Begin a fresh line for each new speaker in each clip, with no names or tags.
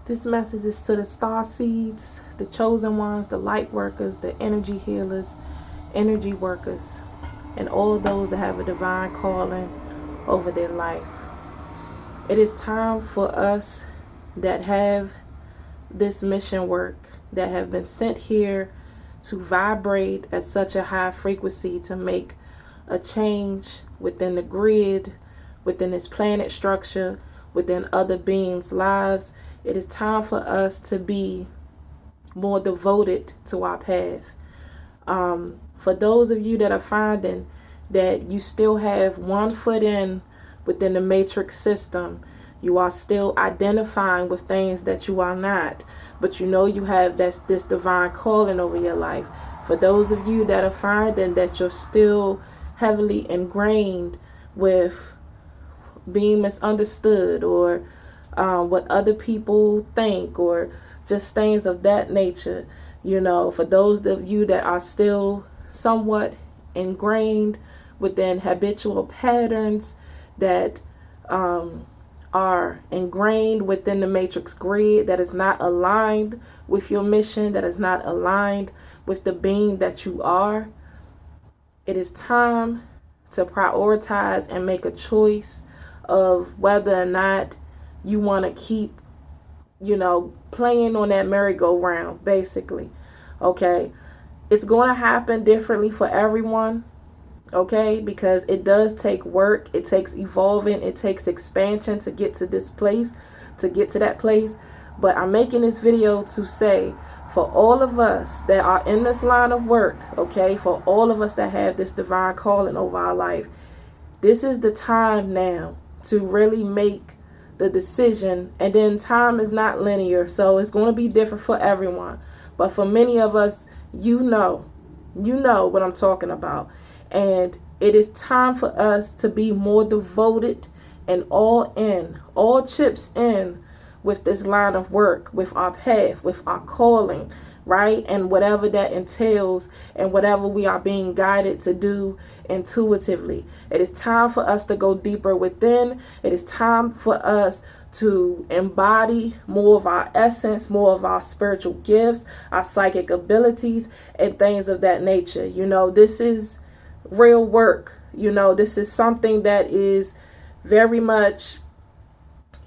This message is to the star seeds, the chosen ones, the light workers, the energy healers, energy workers, and all those that have a divine calling over their life. It is time for us that have this mission work, that have been sent here to vibrate at such a high frequency to make a change within the grid, within this planet structure, within other beings' lives. It is time for us to be more devoted to our path. For those of you that are finding that you still have one foot in within the matrix system, you are still identifying with things that you are not, but you know you have this divine calling over your life. For those of you that are finding that you're still heavily ingrained with being misunderstood, or what other people think, or just things of that nature, for those of you that are still somewhat ingrained within habitual patterns that are ingrained within the matrix grid, that is not aligned with your mission, that is not aligned with the being that you are, it is time to prioritize and make a choice of whether or not you want to keep, playing on that merry-go-round, basically. Okay. It's going to happen differently for everyone. Okay. Because it does take work. It takes evolving. It takes expansion to get to this place, to get to that place. But I'm making this video to say, for all of us that are in this line of work, okay, for all of us that have this divine calling over our life, this is the time now to really make the decision. And then time is not linear, so it's going to be different for everyone. But for many of us, you know what I'm talking about. And it is time for us to be more devoted and all in, all chips in with this line of work, with our path, with our calling, right? And whatever that entails, and whatever we are being guided to do intuitively. It is time for us to go deeper within. It is time for us to embody more of our essence, more of our spiritual gifts, our psychic abilities, and things of that nature. This is real work. This is something that is very much,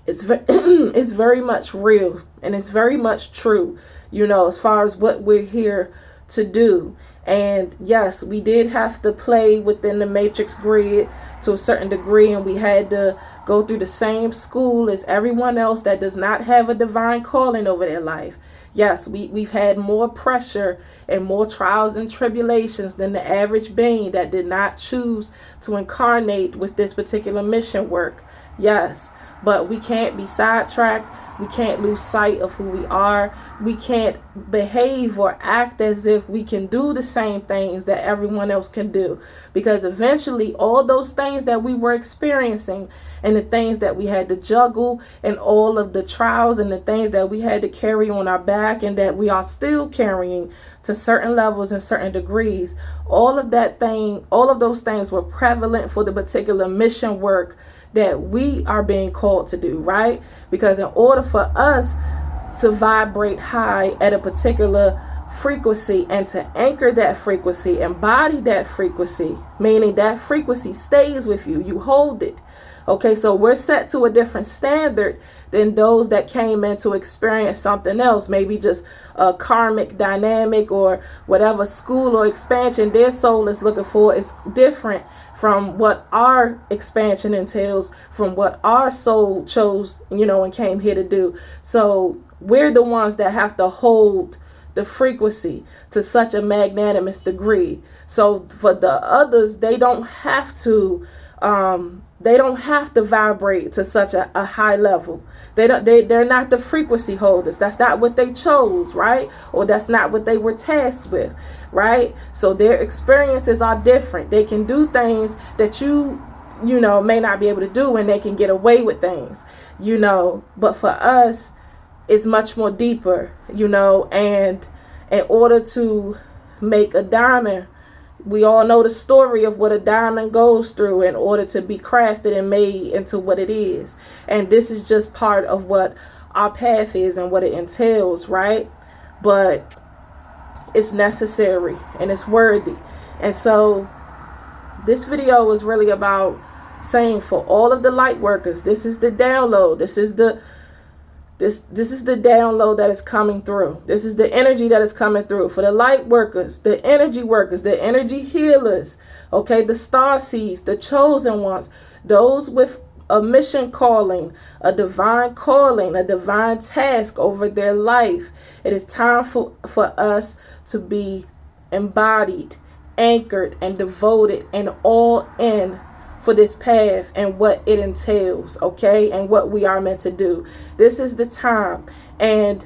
it's very much real, and it's very much true, as far as what we're here to do. And yes, we did have to play within the matrix grid to a certain degree, and we had to go through the same school as everyone else that does not have a divine calling over their life. Yes, we've had more pressure and more trials and tribulations than the average being that did not choose to incarnate with this particular mission work. Yes, but we can't be sidetracked. We can't lose sight of who we are. We can't behave or act as if we can do the same things that everyone else can do. Because eventually all those things that we were experiencing, and the things that we had to juggle, and all of the trials and the things that we had to carry on our back, and that we are still carrying to certain levels and certain degrees, all of those things were prevalent for the particular mission work that we are being called to do, right? Because in order for us to vibrate high at a particular frequency, and to anchor that frequency, embody that frequency, meaning that frequency stays with you, you hold it. Okay, so we're set to a different standard than those that came in to experience something else, maybe just a karmic dynamic or whatever school or expansion their soul is looking for is different from what our expansion entails, from what our soul chose, and came here to do. So we're the ones that have to hold the frequency to such a magnanimous degree. So for the others, they don't have to vibrate to such a high level. They're not the frequency holders. That's not what they chose, right? Or that's not what they were tasked with, right? So their experiences are different. They can do things that you may not be able to do, and they can get away with things, but for us, it's much more deeper, and in order to make a diamond, we all know the story of what a diamond goes through in order to be crafted and made into what it is. And this is just part of what our path is and what it entails, right? But it's necessary and it's worthy. And so this video is really about saying, for all of the light workers, this is the download. This is the download that is coming through. This is the energy that is coming through. For the light workers, the energy healers, okay, the star seeds, the chosen ones, those with a mission calling, a divine task over their life. It is time for us to be embodied, anchored, and devoted and all in for this path and what it entails, okay, and what we are meant to do. This is the time, and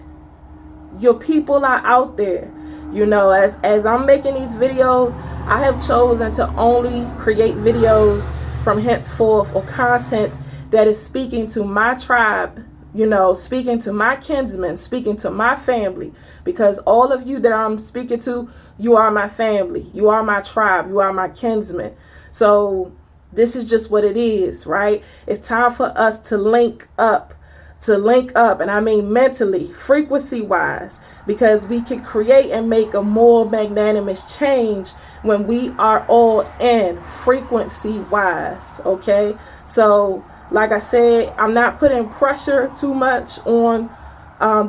your people are out there. You know, as I'm making these videos, I have chosen to only create videos from henceforth, or content that is speaking to my tribe, you know, speaking to my kinsmen, speaking to my family, because all of you that I'm speaking to, you are my family, you are my tribe, you are my kinsmen. So this is just what it is, right? It's time for us to link up, and I mean mentally, frequency wise, because we can create and make a more magnanimous change when we are all in frequency wise, okay? So like I said, I'm not putting pressure too much on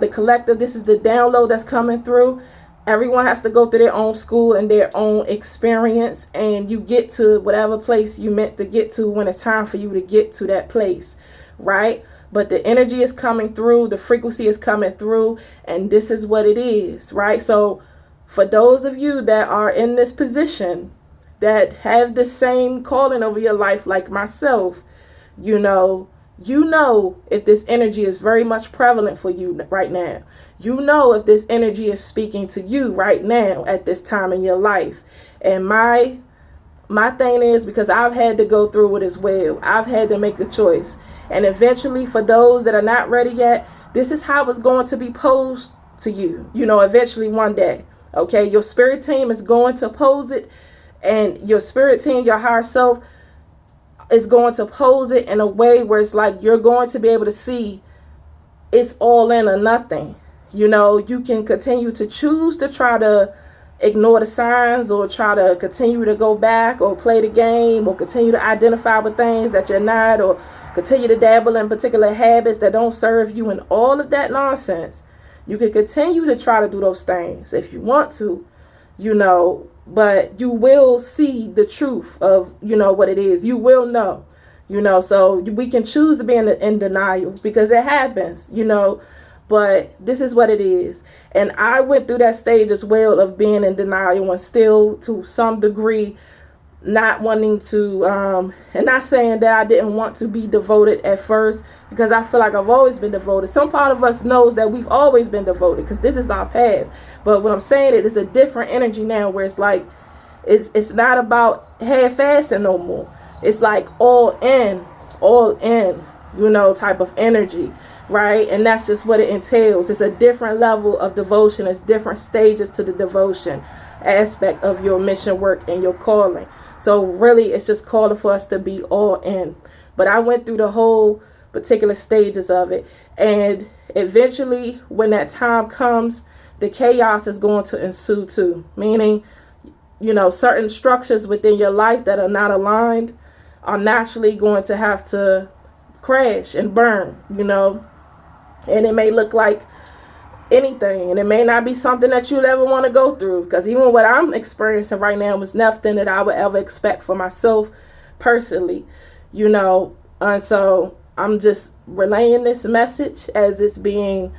the collective. This is the download that's coming through. Everyone has to go through their own school and their own experience, and you get to whatever place you meant to get to when it's time for you to get to that place, right? But the energy is coming through, the frequency is coming through, and this is what it is, right? So for those of you that are in this position, that have the same calling over your life like myself, you know if this energy is very much prevalent for you right now. You know if this energy is speaking to you right now at this time in your life. And my thing is, because I've had to go through it as well, I've had to make a choice. And eventually, for those that are not ready yet, this is how it's going to be posed to you, you know, eventually one day. Okay, your spirit team is going to pose it, and your spirit team, your higher self, is going to pose it in a way where it's like you're going to be able to see it's all in or nothing. You know, you can continue to choose to try to ignore the signs, or try to continue to go back or play the game, or continue to identify with things that you're not, or continue to dabble in particular habits that don't serve you, and all of that nonsense. You can continue to try to do those things if you want to, you know, but you will see the truth of, you know, what it is. You will know, you know, so we can choose to be in denial, because it happens, you know, but this is what it is. And I went through that stage as well of being in denial, and still to some degree not wanting to, and not saying that I didn't want to be devoted at first, because I feel like I've always been devoted. Some part of us knows that we've always been devoted, because this is our path. But what I'm saying is, it's a different energy now, where it's like, it's not about half-assing no more. It's like all in, you know, type of energy, right? And that's just what it entails. It's a different level of devotion. It's different stages to the devotion aspect of your mission work and your calling. So really, it's just calling for us to be all in. But I went through the whole particular stages of it. And eventually, when that time comes, the chaos is going to ensue too. Meaning, you know, certain structures within your life that are not aligned are naturally going to have to crash and burn, you know. And it may look like anything, and it may not be something that you'll ever want to go through, because even what I'm experiencing right now was nothing that I would ever expect for myself personally, you know. And so I'm just relaying this message as it's being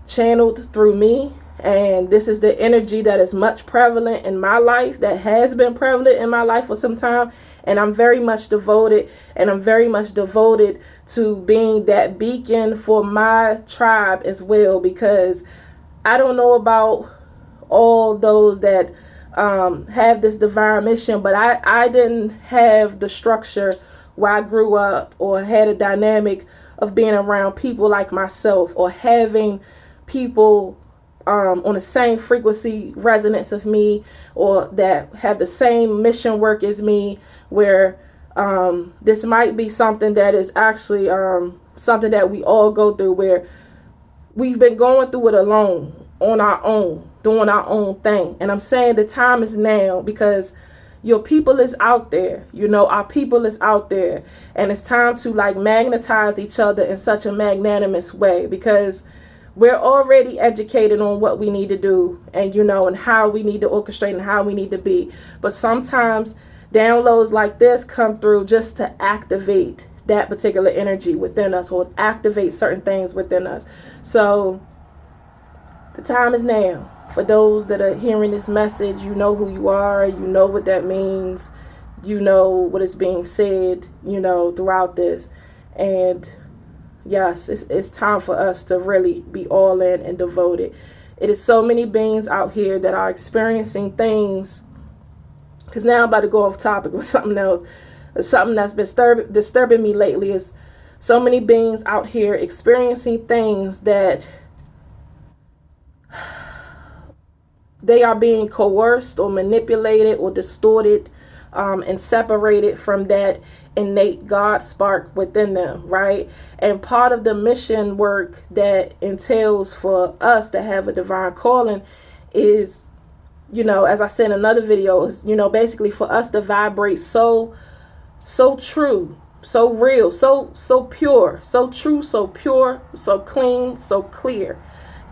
channeled through me, and this is the energy that is much prevalent in my life, that has been prevalent in my life for some time. And I'm very much devoted, and I'm very much devoted to being that beacon for my tribe as well, because I don't know about all those that have this divine mission, but I didn't have the structure where I grew up, or had a dynamic of being around people like myself, or having people on the same frequency resonance of me, or that have the same mission work as me, where this might be something that is actually something that we all go through, where we've been going through it alone, on our own, doing our own thing. And I'm saying the time is now, because your people is out there, our people is out there, and it's time to like magnetize each other in such a magnanimous way, because we're already educated on what we need to do, and and how we need to orchestrate and how we need to be. But sometimes downloads like this come through just to activate that particular energy within us, or activate certain things within us. So the time is now. For those that are hearing this message, you know who you are, you know what that means, you know what is being said, throughout this. And yes, it's time for us to really be all in and devoted. It is so many beings out here that are experiencing things, because now I'm about to go off topic with something else. Something that's been disturbing me lately is so many beings out here experiencing things that they are being coerced or manipulated or distorted, and separated from that innate God spark within them, right? And part of the mission work that entails for us to have a divine calling is, as I said in another video, is, basically for us to vibrate so true, so real, so pure, so true, so pure, so clean, so clear,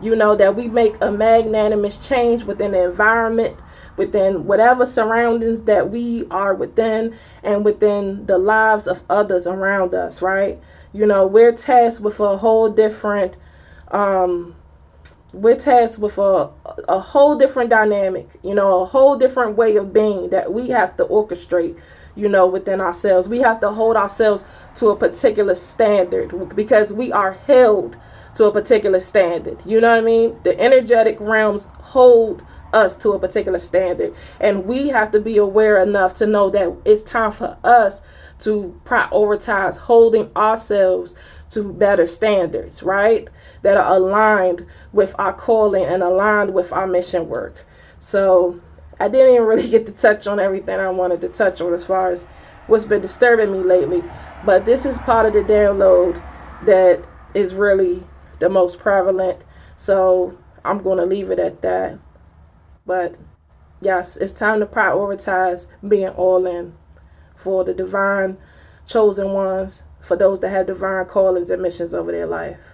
that we make a magnanimous change within the environment, within whatever surroundings that we are within, and within the lives of others around us, right? We're tasked with a whole different, we're tasked with a whole different dynamic, a whole different way of being that we have to orchestrate, within ourselves. We have to hold ourselves to a particular standard, because we are held to a particular standard. You know what I mean? The energetic realms hold us to a particular standard, and we have to be aware enough to know that it's time for us to prioritize holding ourselves to better standards, right? That are aligned with our calling and aligned with our mission work. So I didn't even really get to touch on everything I wanted to touch on as far as what's been disturbing me lately, but this is part of the download that is really the most prevalent. So I'm going to leave it at that. But yes, it's time to prioritize being all in for the divine chosen ones, for those that have divine callings and missions over their life.